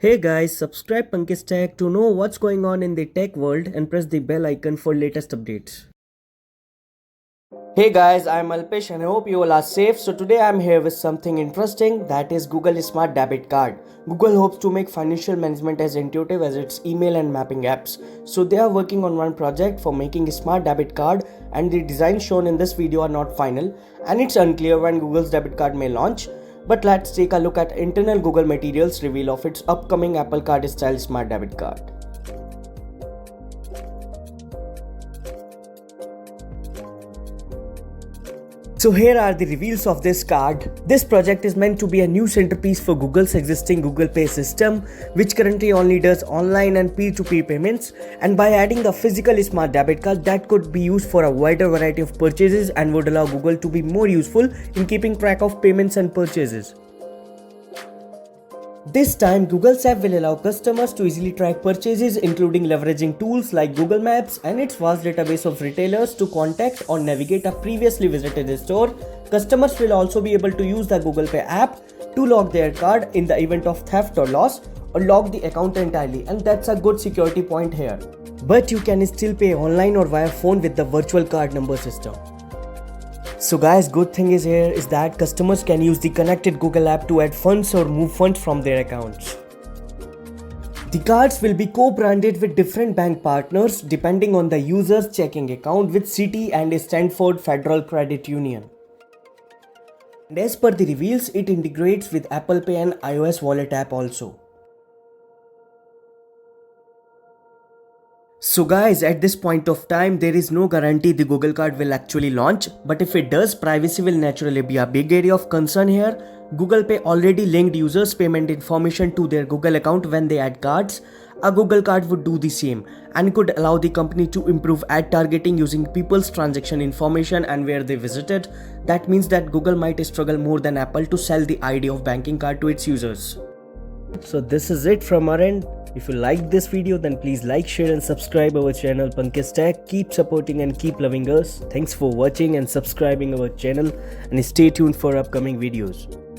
Hey guys, subscribe Pankaj Tech to know what's going on in the tech world and press the bell icon for latest updates. Hey guys, I'm Alpesh and I hope you all are safe. So today I'm here with something interesting, that is Google Smart Debit Card. Google hopes to make financial management as intuitive as its email and mapping apps. So they are working on one project for making a smart debit card, and the designs shown in this video are not final and it's unclear when Google's debit card may launch. But let's take a look at internal Google materials reveal of its upcoming Apple Card style smart debit card. So here are the reveals of this card. This project is meant to be a new centerpiece for Google's existing Google Pay system, which currently only does online and peer-to-peer payments, and by adding the physical smart debit card that could be used for a wider variety of purchases and would allow Google to be more useful in keeping track of payments and purchases. This time, Google's app will allow customers to easily track purchases, including leveraging tools like Google Maps and its vast database of retailers to contact or navigate a previously visited store. Customers will also be able to use the Google Pay app to lock their card in the event of theft or loss, or lock the account entirely, and that's a good security point here. But you can still pay online or via phone with the virtual card number system. So guys, good thing is here is that customers can use the connected Google app to add funds or move funds from their accounts. The cards will be co-branded with different bank partners depending on the user's checking account with Citi and Stanford Federal Credit Union. And as per the reveals, it integrates with Apple Pay and iOS Wallet app also. So guys, at this point of time, there is no guarantee the Google card will actually launch, but if it does, privacy will naturally be a big area of concern here. Google Pay already linked users' payment information to their Google account when they add cards. A Google card would do the same and could allow the company to improve ad targeting using people's transaction information and where they visited. That means that Google might struggle more than Apple to sell the idea of banking card to its users. So this is it from our end. If you liked this video, then please like, share and subscribe our channel Pankaj Tech. Keep supporting and keep loving us. Thanks for watching and subscribing our channel, and stay tuned for upcoming videos.